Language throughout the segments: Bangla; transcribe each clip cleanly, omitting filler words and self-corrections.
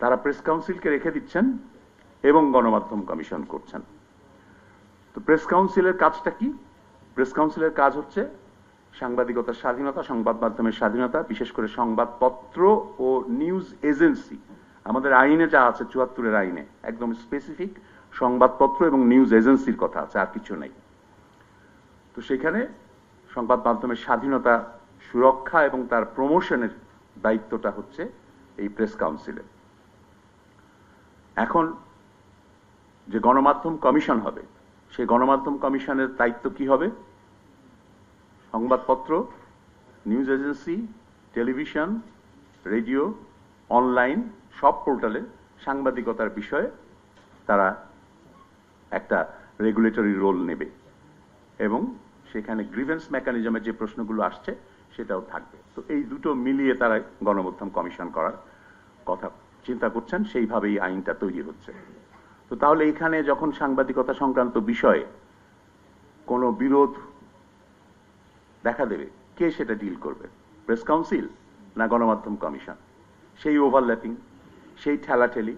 তারা প্রেস কাউন্সিলকে রেখে দিচ্ছেন এবং গণমাধ্যম কমিশন করছেন। তো প্রেস কাউন্সিলের কাজটা কি? প্রেস কাউন্সিলের কাজ হচ্ছে সাংবাদিকতার স্বাধীনতা, সংবাদ মাধ্যমের স্বাধীনতা, বিশেষ করে সংবাদপত্র ও নিউজ এজেন্সি। আমাদের আইনে যা আছে ৭৪-এর আইনে একদম স্পেসিফিক সংবাদপত্র এবং নিউজ এজেন্সির কথা আছে, আর কিছু নেই। তো সেখানে সংবাদ মাধ্যমের স্বাধীনতা সুরক্ষা এবং তার প্রমোশনের দায়িত্বটা হচ্ছে এই প্রেস কাউন্সিলের। এখন যে গণমাধ্যম কমিশন হবে, সেই গণমাধ্যম কমিশনের দায়িত্ব কি হবে? সংবাদপত্র, news agency, television, radio, online সব পোর্টালে সাংবাদিকতার বিষয়ে তারা একটা রেগুলেটরি রোল নেবে এবং সেখানে গ্রিভেন্স মেকানিজমের যে প্রশ্নগুলো আসছে সেটাও থাকবে। তো এই দুটো মিলিয়ে তারা গণমাধ্যম কমিশন করার কথা চিন্তা করছেন, সেইভাবেই আইনটা তৈরি হচ্ছে। তো তাহলে এখানে যখন সাংবাদিকতা সংক্রান্ত বিষয়ে কোনো বিরোধ দেখা দেবে, কে সেটা ডিল করবে? প্রেস কাউন্সিল না গণমাধ্যম কমিশন? সেই ওভারল্যাপিং, সেই ঠেলাঠেলি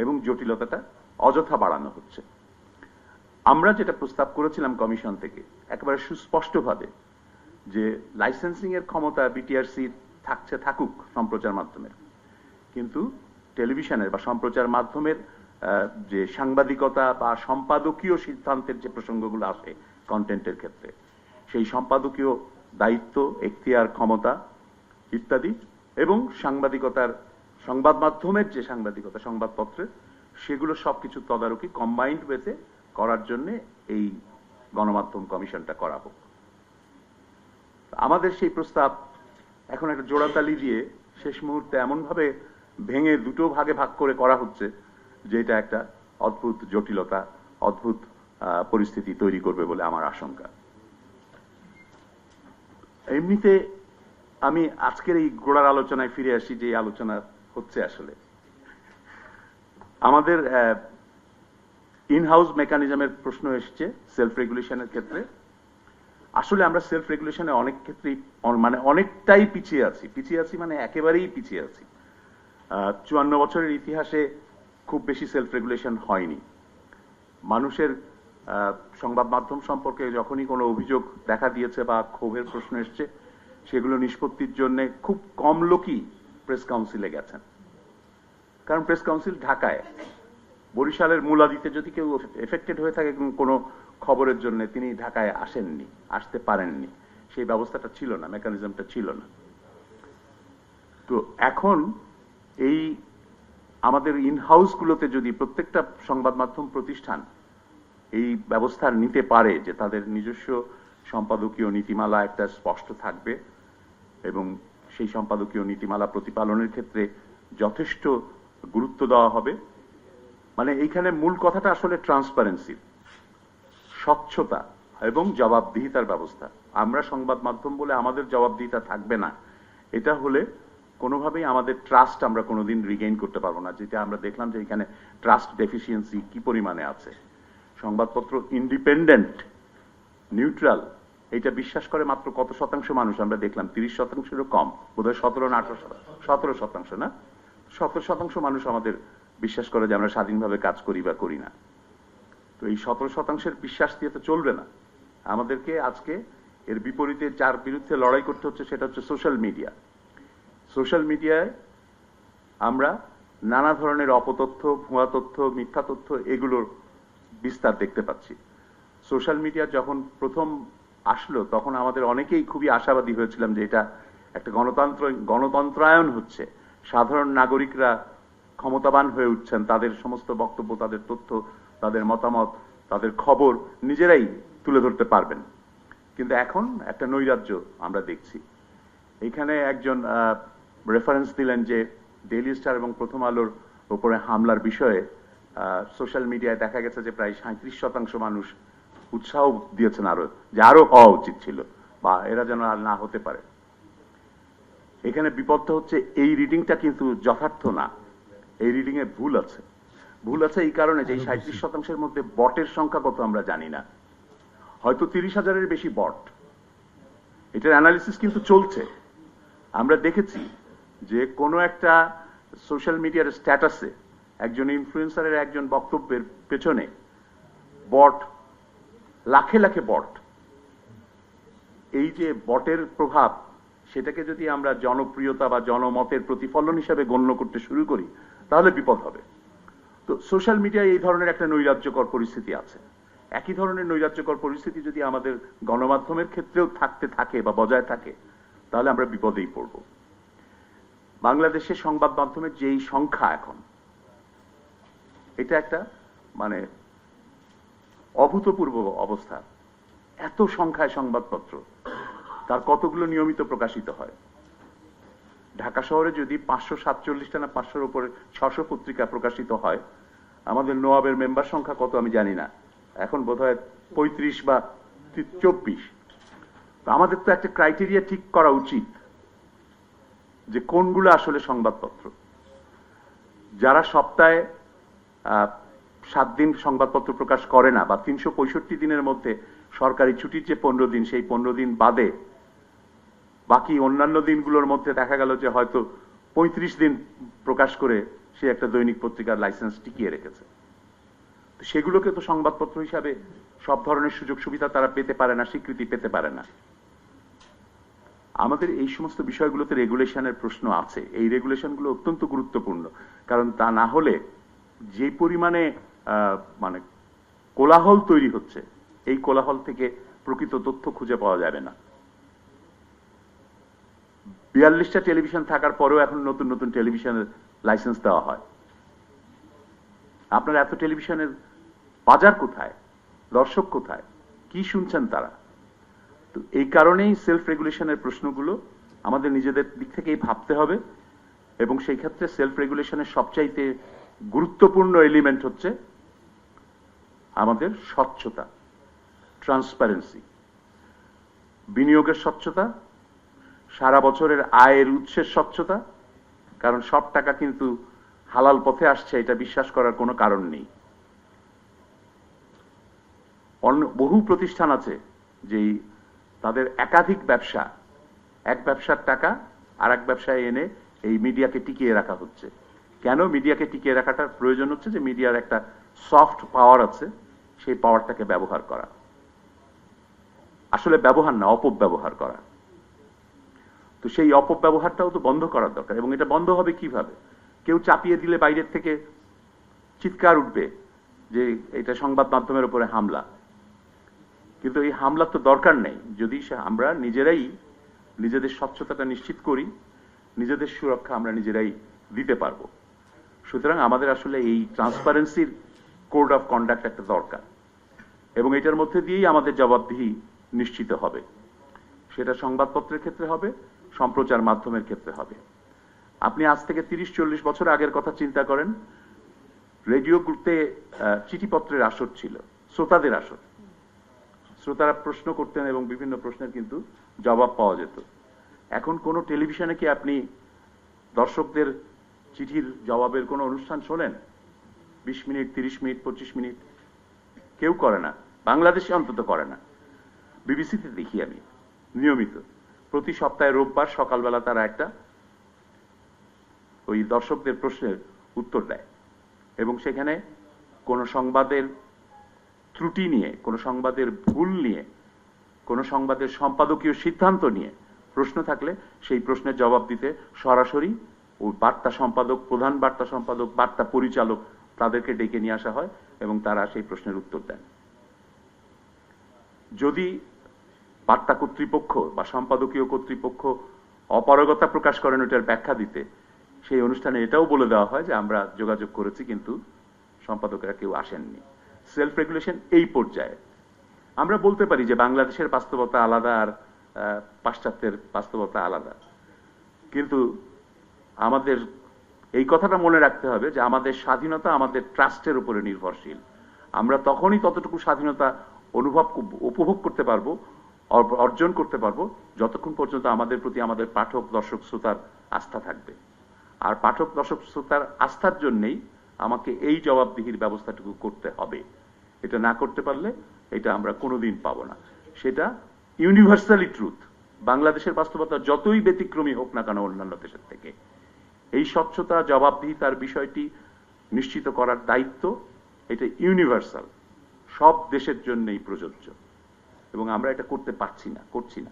এবং জটিলতাটা অযথা বাড়ানো হচ্ছে। আমরা যেটা প্রস্তাব করেছিলাম কমিশন থেকে একেবারে সুস্পষ্টভাবে যে লাইসেন্সিং এর ক্ষমতা বিটিআরসি থাকুক সম্প্রচার মাধ্যমের, কিন্তু টেলিভিশনের বা সম্প্রচার মাধ্যমের যে সাংবাদিকতা বা সম্পাদকীয় সিদ্ধান্তের যে প্রসঙ্গগুলো আসে কন্টেন্টের ক্ষেত্রে, সেই সম্পাদকীয় দায়িত্ব, এখতিয়ার, ক্ষমতা ইত্যাদি এবং সাংবাদিকতার সংবাদ মাধ্যমের যে সাংবাদিকতা সংবাদপত্রের, সেগুলো সবকিছু তদারকি কম্বাইন্ড ওয়েতে করার জন্য এই গণমাধ্যম কমিশনটা করা হোক। আমাদের সেই প্রস্তাব এখন একটা জোড়াতালি দিয়ে শেষ মুহূর্তে এমনভাবে ভেঙে দুটো ভাগে ভাগ করে করা হচ্ছে যে এটা একটা অদ্ভুত জটিলতা, অদ্ভুত পরিস্থিতি তৈরি করবে বলে আমার আশঙ্কা। এমনিতে আমি আজকের এই গোড়ার আলোচনায় ফিরে আসি, যে আলোচনা হচ্ছে আসলে আমাদের ইন হাউস মেকানিজমের প্রশ্ন এসছে সেলফ রেগুলেশনের ক্ষেত্রে। আসলে আমরা সেলফ রেগুলেশনে অনেক ক্ষেত্রেই মানে অনেকটাই পিছিয়ে আছি মানে একেবারেই পিছিয়ে আছি। ৫৪ বছরের ইতিহাসে খুব বেশি সেলফ রেগুলেশন হয়নি। মানুষের সংবাদ মাধ্যম সম্পর্কে যখনই কোনো অভিযোগ দেখা দিয়েছে বা ক্ষোভের প্রশ্ন এসছে, সেগুলো নিষ্পত্তির জন্য খুব কম লোকই প্রেস কাউন্সিলে গেছেন। কারণ প্রেস কাউন্সিল ঢাকায়, বরিশালের মুলাদিতে যদি কেউ এফেক্টেড হয়ে থাকে কোনো খবরের জন্য, তিনি ঢাকায় আসেননি, আসতে পারেননি, সেই ব্যবস্থাটা ছিল না, মেকানিজমটা ছিল না। তো এখন এই আমাদের ইন হাউসগুলোতে যদি প্রত্যেকটা সংবাদ মাধ্যম প্রতিষ্ঠান এই ব্যবস্থা নিতে পারে যে তাদের নিজস্ব সম্পাদকীয় নীতিমালা একটা স্পষ্ট থাকবে এবং সেই সম্পাদকীয় নীতিমালা প্রতিপালনের ক্ষেত্রে যথেষ্ট গুরুত্ব দেওয়া হবে, মানে এইখানে মূল কথাটা আসলে ট্রান্সপারেন্সি, স্বচ্ছতা এবং জবাবদিহিতার ব্যবস্থা। আমরা সংবাদ মাধ্যম বলে আমাদের জবাবদিহিতা থাকবে না, এটা হলে কোনোভাবেই আমাদের ট্রাস্ট আমরা কোনোদিন রিগেইন করতে পারবো না। যেটা আমরা দেখলাম যে এখানে ট্রাস্ট ডেফিসিয়েন্সি কি পরিমাণে আছে। সংবাদপত্র ইন্ডিপেন্ডেন্ট, নিউট্রাল, এটা বিশ্বাস করে মাত্র কত শতাংশ মানুষ? আমরা দেখলাম ৩০%-এরও কম, বোধহয় ১৭ না ১৭% মানুষ আমাদের বিশ্বাস করে যে আমরা স্বাধীনভাবে কাজ করি বা করি না। তো এই ১৭%-এর বিশ্বাস দিয়ে তো চলবে না। আমাদেরকে আজকে এর বিপরীতে যার বিরুদ্ধে লড়াই করতে হচ্ছে সেটা হচ্ছে সোশ্যাল মিডিয়া। সোশ্যাল মিডিয়ায় আমরা নানা ধরনের অপতথ্য, ভুয়া তথ্য, মিথ্যা তথ্য এগুলোর বিস্তার দেখতে পাচ্ছি। সোশ্যাল মিডিয়া যখন প্রথম আসলো তখন আমাদের অনেকেই খুবই আশাবাদী হয়েছিলাম যে এটা একটা গণতন্ত্রায়ন হচ্ছে, সাধারণ নাগরিকরা ক্ষমতাবান হয়ে উঠছেন, তাদের সমস্ত বক্তব্য, তাদের তথ্য, তাদের মতামত, তাদের খবর নিজেরাই তুলে ধরতে পারবেন। কিন্তু এখন একটা নৈরাজ্য আমরা দেখছি। এখানে একজন রেফারেন্স দিলেন যে ডেইলি স্টার এবং প্রথম আলোর উপরে হামলার বিষয়ে সোশ্যাল মিডিয়ায় দেখা গেছে যে প্রায় ৩৭% মানুষ উৎসাহ দিয়েছেন আরো, যে আরো হওয়া উচিত ছিল বা এরা যেন আর না হতে পারে। এখানে বিপদটা হচ্ছে এই রিডিংটা কিন্তু যথার্থ না, এই রিডিং এ ভুল আছে। ভুল আছে এই কারণে যে ৩৭%-এর মধ্যে বটের সংখ্যা কত আমরা জানি না, হয়তো ৩০,০০০-এর বেশি বট। এটার অ্যানালিসিস কিন্তু চলছে। আমরা দেখেছি যে কোনো একটা সোশ্যাল মিডিয়ার স্ট্যাটাসে একজন ইনফ্লুয়েন্সারের একজন বক্তব্যের পেছনে বট, লাখে লাখে বট, এই যে বটের প্রভাব, সেটাকে যদি আমরা জনপ্রিয়তা বা জনমতের প্রতিফলন হিসাবে গণ্য করতে শুরু করি তাহলে বিপদ হবে। তো সোশ্যাল মিডিয়ায় এই ধরনের একটা নৈরাজ্যকর পরিস্থিতি আছে। একই ধরনের নৈরাজ্যকর পরিস্থিতি যদি আমাদের গণমাধ্যমের ক্ষেত্রেও থাকতে থাকে বা বজায় থাকে তাহলে আমরা বিপদেই পড়ব। বাংলাদেশের সংবাদ মাধ্যমের যেই সংখ্যা এখন, এটা একটা মানে অভূতপূর্ব অবস্থা। এত সংখ্যায় সংবাদপত্র, তার কতগুলো নিয়মিত প্রকাশিত হয়। ঢাকা শহরে যদি 547টা না 500-র উপরে 600 পত্রিকা প্রকাশিত হয়, আমাদের নোয়াবের মেম্বার সংখ্যা কত আমি জানি না, এখন বোধহয় 35 বা 24। আমাদের তো একটা ক্রাইটেরিয়া ঠিক করা উচিত যে কোনগুলো আসলে সংবাদপত্র। যারা সপ্তাহে 7 দিন সংবাদপত্র প্রকাশ করে না, বা 365 দিনের মধ্যে সরকারি ছুটির যে 15 দিন, সেই 15 দিন বাদে বাকি অন্যান্য দিনগুলোর মধ্যে দেখা গেল যে হয়তো 35 দিন প্রকাশ করে সে একটা দৈনিক পত্রিকার লাইসেন্স টিকিয়ে রেখেছে, তো সেগুলোকে তো সংবাদপত্র হিসাবে সব ধরনের সুযোগ সুবিধা তারা পেতে পারে না, স্বীকৃতি পেতে পারে না। আমাদের এই সমস্ত বিষয়গুলোতে রেগুলেশনের প্রশ্ন আছে। এই রেগুলেশনগুলো অত্যন্ত গুরুত্বপূর্ণ, কারণ তা না হলে যে পরিমাণে মানে কোলাহল তৈরি হচ্ছে, এই কোলাহল থেকে প্রকৃত তথ্য খুঁজে পাওয়া যাবে না। 42টা টেলিভিশন থাকার পরেও এখন নতুন নতুন টেলিভিশনের লাইসেন্স দেওয়া হয়। আপনার এত টেলিভিশনের বাজার কোথায়, দর্শক কোথায়, কি শুনছেন তারা? তো এই কারণেই সেলফ রেগুলেশনের প্রশ্নগুলো আমাদের নিজেদের দিক থেকেই ভাবতে হবে, এবং সেই ক্ষেত্রে সেলফ রেগুলেশনের সবচাইতে গুরুত্বপূর্ণ এলিমেন্ট হচ্ছে আমাদের স্বচ্ছতা, ট্রান্সপারেন্সি, বিনিয়োগের স্বচ্ছতা, সারা বছরের আয়ের উৎসের স্বচ্ছতা। কারণ সব টাকা কিন্তু হালাল পথে আসছে, এটা বিশ্বাস করার কোনো কারণ নেই। বহু প্রতিষ্ঠান আছে যে তাদের একাধিক ব্যবসা, এক ব্যবসার টাকা আর এক ব্যবসায় এনে এই মিডিয়াকে টিকিয়ে রাখা হচ্ছে। কেন মিডিয়াকে টিকিয়ে রাখাটার প্রয়োজন হচ্ছে? যে মিডিয়ার একটা সফট পাওয়ার আছে, সেই পাওয়ারটাকে ব্যবহার করা, আসলে ব্যবহার না, অপব্যবহার করা। তো সেই অপব্যবহারটাও তো বন্ধ করার দরকার, এবং এটা বন্ধ হবে কিভাবে? কেউ চাপিয়ে দিলে বাইরের থেকে চিৎকার উঠবে যে এটা সংবাদ মাধ্যমের উপরে হামলা, কিন্তু এই হামলার তো দরকার নেই যদি আমরা নিজেরাই নিজেদের স্বচ্ছতাটা নিশ্চিত করি, নিজেদের সুরক্ষা আমরা নিজেরাই দিতে পারবো। সুতরাং আমাদের আসলে এই ট্রান্সপারেন্সির কোড অফ কন্ডাক্ট একটা দরকার, এবং এটার মধ্যে দিয়েই আমাদের জবাবদিহি নিশ্চিত হবে। সেটা সংবাদপত্রের ক্ষেত্রে হবে, সম্প্রচার মাধ্যমের ক্ষেত্রে হবে। আপনি আজ থেকে 30-40 বছর আগের কথা চিন্তা করেন, রেডিওগুলোতে চিঠিপত্রের আসর ছিল, শ্রোতাদের আসর। শ্রোতারা প্রশ্ন করতেন এবং বিভিন্ন প্রশ্নের কিন্তু জবাব পাওয়া যেত। এখন কোন টেলিভিশনে কি আপনি দর্শকদের চিঠির জবাবের কোনো অনুষ্ঠান শোনেন? 20 মিনিট, 30 মিনিট, 25 মিনিট কেউ করে না, বাংলাদেশে অন্তত করে না। বিবিসিতে দেখি আমি নিয়মিত, প্রতি সপ্তাহে রোববার সকালবেলা তারা একটা ওই দর্শকদের প্রশ্নের উত্তর দেয়, এবং সেখানে কোনো সংবাদের ত্রুটি নিয়ে, কোনো সংবাদের ভুল নিয়ে, কোনো সংবাদের সম্পাদকীয় সিদ্ধান্ত নিয়ে প্রশ্ন থাকলে সেই প্রশ্নের জবাব দিতে সরাসরি ওই বার্তা সম্পাদক, প্রধান বার্তা সম্পাদক, বার্তা পরিচালক, তাদেরকে ডেকে নিয়ে আসা হয় এবং তারা সেই প্রশ্নের উত্তর দেন। যদি বার্তা কর্তৃপক্ষ বা সম্পাদকীয় কর্তৃপক্ষ অপারগতা প্রকাশ করেন ওটার ব্যাখ্যা দিতে, সেই অনুষ্ঠানে এটাও বলে দেওয়া হয় যে আমরা যোগাযোগ করেছি কিন্তু সম্পাদকেরা কেউ আসেননি। সেলফ রেগুলেশন এই পর্যায়ে আমরা বলতে পারি যে বাংলাদেশের বাস্তবতা আলাদা আর পাশ্চাত্যের বাস্তবতা আলাদা, কিন্তু আমাদের এই কথাটা মনে রাখতে হবে যে আমাদের স্বাধীনতা আমাদের ট্রাস্টের উপরে নির্ভরশীল। আমরা তখনই ততটুকু স্বাধীনতা উপভোগ করতে পারবো, অর্জন করতে পারবো, যতক্ষণ পর্যন্ত আমাদের প্রতি আমাদের পাঠক, দর্শক, শ্রোতার আস্থা থাকবে। আর পাঠক, দর্শক, শ্রোতার আস্থার জন্যই আমাকে এই জবাবদিহির ব্যবস্থাটুকু করতে হবে। এটা না করতে পারলে এটা আমরা কোনোদিন পাবো না। সেটা ইউনিভার্সালি ট্রুথ। বাংলাদেশের বাস্তবতা যতই ব্যতিক্রমী হোক না কেন অন্যান্য দেশের থেকে, এই স্বচ্ছতা জবাবদিহিতার বিষয়টি নিশ্চিত করার দায়িত্ব এটা ইউনিভার্সাল, সব দেশের জন্যই প্রযোজ্য, এবং আমরা এটা করছি না।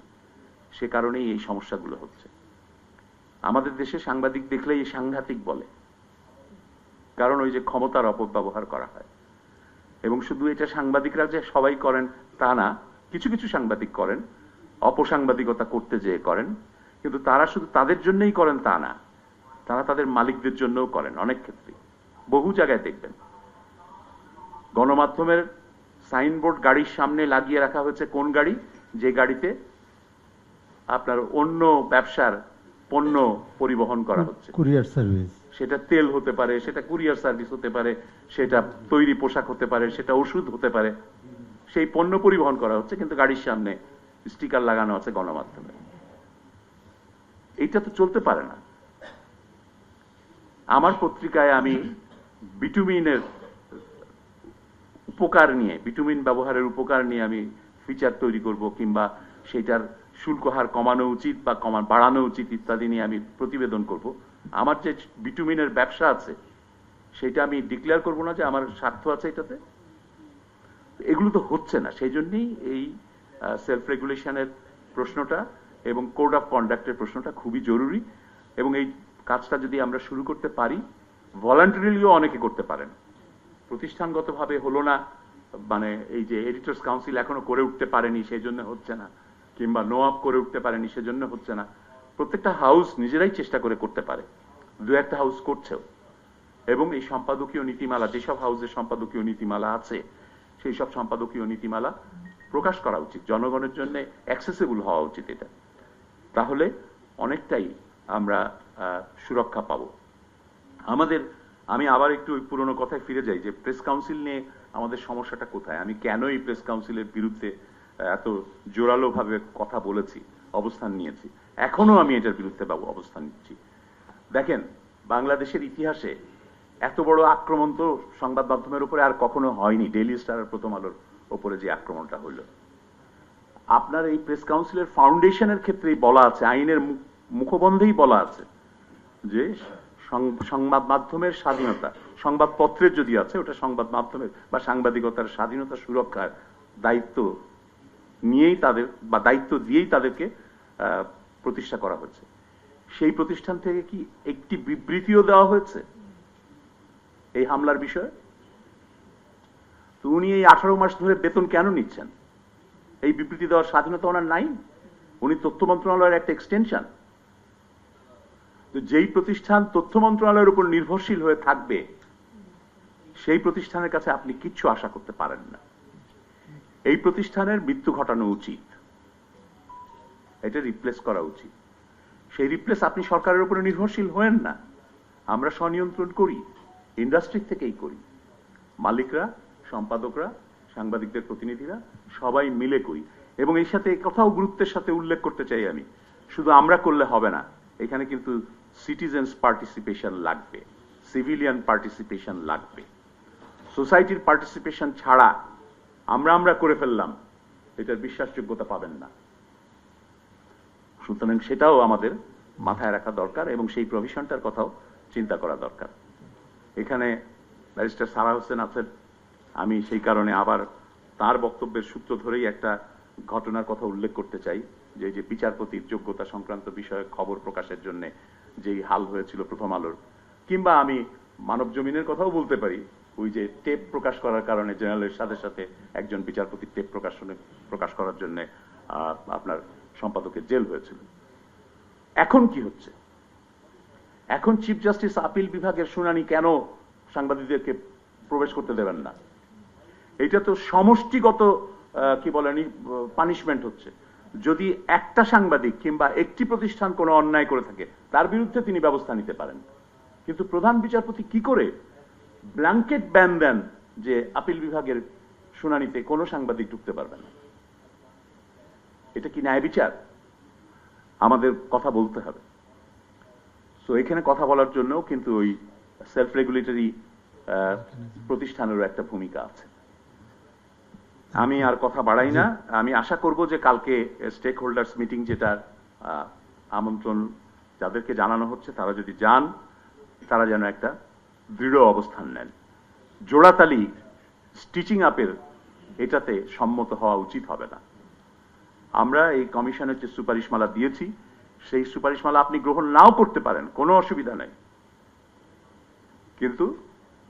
সে কারণেই এই সমস্যাগুলো হচ্ছে। আমাদের দেশে সাংবাদিক দেখলেই সাংঘাতিক বলে, কারণ ওই যে ক্ষমতার অপব্যবহার করা হয়। এবং শুধু এটা সাংবাদিকরা যে সবাই করেন তা না, কিছু কিছু সাংবাদিক করেন, অপসাংবাদিকতা করতে যেয়ে করেন, কিন্তু তারা শুধু তাদের জন্যই করেন তা না, তারা তাদের মালিকদের জন্যও করেন। অনেক ক্ষেত্রে বহু জায়গায় দেখবেন গণমাধ্যমের সাইনবোর্ড গাড়ির সামনে লাগিয়ে রাখা হয়েছে কোন গাড়ি, যে গাড়িতে আপনার অন্য ব্যবসার পণ্য পরিবহন করা হচ্ছে, কুরিয়ার সার্ভিস। সেটা তেল হতে পারে, সেটা কুরিয়ার সার্ভিস হতে পারে, সেটা তৈরি পোশাক হতে পারে, সেটা ওষুধ হতে পারে, সেই পণ্য পরিবহন করা হচ্ছে, কিন্তু গাড়ির সামনে স্টিকার লাগানো আছে গণমাধ্যমে। এইটা তো চলতে পারে না। আমার পত্রিকায় আমি বিটুমিনের উপকার নিয়ে, বিটুমিন ব্যবহারের উপকার নিয়ে আমি ফিচার তৈরি করব, কিংবা সেটার শুল্ক হার কমানো উচিত বা বাড়ানো উচিত ইত্যাদি নিয়ে আমি প্রতিবেদন করব। আমার যে বিটুমিনের ব্যবসা আছে সেটা আমি ডিক্লেয়ার করব না যে আমার স্বার্থ আছে এটাতে? এগুলো তো হচ্ছে না। সেই জন্যই এই সেলফ রেগুলেশনের প্রশ্নটা এবং কোড অফ কন্ডাক্টের প্রশ্নটা খুবই জরুরি, এবং এই কাজটা যদি আমরা শুরু করতে পারি, ভলান্টারিলিও অনেকে করতে পারেন, প্রতিষ্ঠানগতভাবে হলো না, মানে এই যে এডিটর্স কাউন্সিল এখনো করে উঠতে পারেনি সেই জন্য হচ্ছে না, কিংবা নোয়াব করে উঠতে পারেনি সেজন্য হচ্ছে না, প্রত্যেকটা হাউস নিজেরাই চেষ্টা করে করতে পারে, দু একটা হাউস করছেও। এবং এই সম্পাদকীয় নীতিমালা, যেসব হাউসের সম্পাদকীয় নীতিমালা আছে সেই সব সম্পাদকীয় নীতিমালা প্রকাশ করা উচিত, জনগণের জন্য অ্যাক্সেসিবল হওয়া উচিত এটা। তাহলে অনেকটাই আমরা সুরক্ষা পাবো। আমি আবার একটু ওই পুরোনো কথায় ফিরে যাই যে প্রেস কাউন্সিল নিয়ে আমাদের সমস্যাটা কোথায়, আমি কেন এই প্রেস কাউন্সিলের বিরুদ্ধে এত জোরালো ভাবে কথা বলেছি, অবস্থান নিয়েছি, এখনো আমি এটার বিরুদ্ধে অবস্থান নিচ্ছি। দেখেন, বাংলাদেশের ইতিহাসে এত বড় আক্রমণ তো সংবাদ মাধ্যমের উপরে আর কখনো হয়নি। ডেইলি স্টার আর প্রথম আলোর উপরে যে আক্রমণটা হলো, আপনার এই প্রেস কাউন্সিলের ফাউন্ডেশনের ক্ষেত্রেই বলা আছে, আইনের মুখবন্ধেই বলা আছে যে সংবাদ মাধ্যমের স্বাধীনতা, সংবাদপত্রের যদি আছে ওটা সংবাদ মাধ্যমের বা সাংবাদিকতার স্বাধীনতা সুরক্ষার দায়িত্ব নিয়েই তাদের, বা দায়িত্ব দিয়েই তাদেরকে প্রতিষ্ঠা করা হয়েছে। সেই প্রতিষ্ঠান থেকে কি একটি বিবৃতিও দেওয়া হয়েছে এই হামলার বিষয়ে? তো উনি এই 18 মাস ধরে বেতন কেন নিচ্ছেন? এই বিবৃতি দেওয়ার স্বাধীনতা ওনার নাই? উনি তথ্য মন্ত্রণালয়ের একটা এক্সটেনশন। তো যেই প্রতিষ্ঠান তথ্য মন্ত্রণালয়ের উপর নির্ভরশীল হয়ে থাকবে সেই প্রতিষ্ঠানের কাছে আপনি কিচ্ছু আশা করতে পারেন না। এই প্রতিষ্ঠানের মৃত্যু ঘটানো উচিত, এটা রিপ্লেস করা উচিত। সেই রিপ্লেস আপনি সরকারের উপরে নির্ভরশীল হয়েন না, আমরা স্বনিয়ন্ত্রণ করি, ইন্ডাস্ট্রি থেকেই করি, মালিকরা, সম্পাদকরা, সাংবাদিকদের প্রতিনিধিরা সবাই মিলে করি। এবং এই সাথে কথাও গুরুত্বের সাথে উল্লেখ করতে চাই আমি, শুধু আমরা করলে হবে না, এখানে কিন্তু সিটিজেন্স পার্টিসিপেশন লাগবে, সিভিলিয়ান পার্টিসিপেশন লাগবে। সোসাইটির পার্টিসিপেশন ছাড়া আমরা করে ফেললাম, এটার বিশ্বাসযোগ্যতা পাবেন না। সুতরাং সেটাও আমাদের মাথায় রাখা দরকার এবং সেই প্রভিশনটার কথাও চিন্তা করা দরকার। এখানে ব্যারিস্টার সারা হোসেন আছেন, আমি সেই কারণে আবার তার বক্তব্যের সূত্র ধরেই একটা ঘটনার কথা উল্লেখ করতে চাই, যে বিচারপতির যোগ্যতা সংক্রান্ত বিষয়ে খবর প্রকাশের জন্য যেই হাল হয়েছিল প্রথম আলোর, কিংবা আমি মানব জমিনের কথাও বলতে পারি, ওই যে টেপ প্রকাশ করার কারণে জেনারেলের সাথে সাথে একজন বিচারপতির টেপ প্রকাশ করার জন্য আপনার সম্পাদকের জেল হয়েছিল। এখন কি হচ্ছে? এখন চিফ জাস্টিস আপিল বিভাগের শুনানি কেন সাংবাদিকদেরকে প্রবেশ করতে দেবেন না? এটা তো সমষ্টিগত কি বলেন পানিশমেন্ট হচ্ছে। যদি একটা সাংবাদিক কিংবা একটি প্রতিষ্ঠান কোনো অন্যায় করে থাকে তার বিরুদ্ধে তিনি ব্যবস্থা নিতে পারেন, কিন্তু প্রধান বিচারপতি কি করে ব্ল্যাঙ্কেট ব্যান দেন যে আপিল বিভাগের শুনানিতে কোনো সাংবাদিক ঢুকতে পারবে না? এটা কি ন্যায় বিচার? আমাদের কথা বলতে হবে। সো এখানে কথা বলার জন্য কিন্তু ওই সেলফ রেগুলেটরি প্রতিষ্ঠানেরও একটা ভূমিকা আছে। আমি আর কথা বাড়াই না। আমি আশা করব যে কালকে স্টেক হোল্ডার্স মিটিং, যেটা আমন্ত্রণ যাদেরকে জানানো হচ্ছে তারা যদি যান, তারা যেন একটা দৃঢ় অবস্থান নেন। জোড়াতালি স্টিচিং আপের এটাতে সম্মত হওয়া উচিত হবে না। আমরা এই কমিশনের যে সুপারিশমালা দিয়েছি, সেই সুপারিশমালা আপনি গ্রহণ নাও করতে পারেন, কোনো অসুবিধা নেই, কিন্তু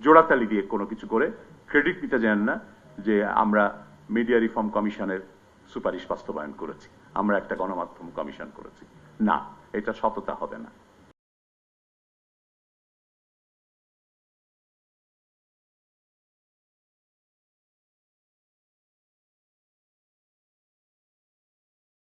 জোড়াতালি দিয়ে কোনো কিছু করে ক্রেডিট নিতে যান না যে আমরা মিডিয়া রিফর্ম কমিশনের সুপারিশ বাস্তবায়ন করেছি, আমরা একটা গণমাধ্যম কমিশন করেছি। না, এটা সততা হবে না।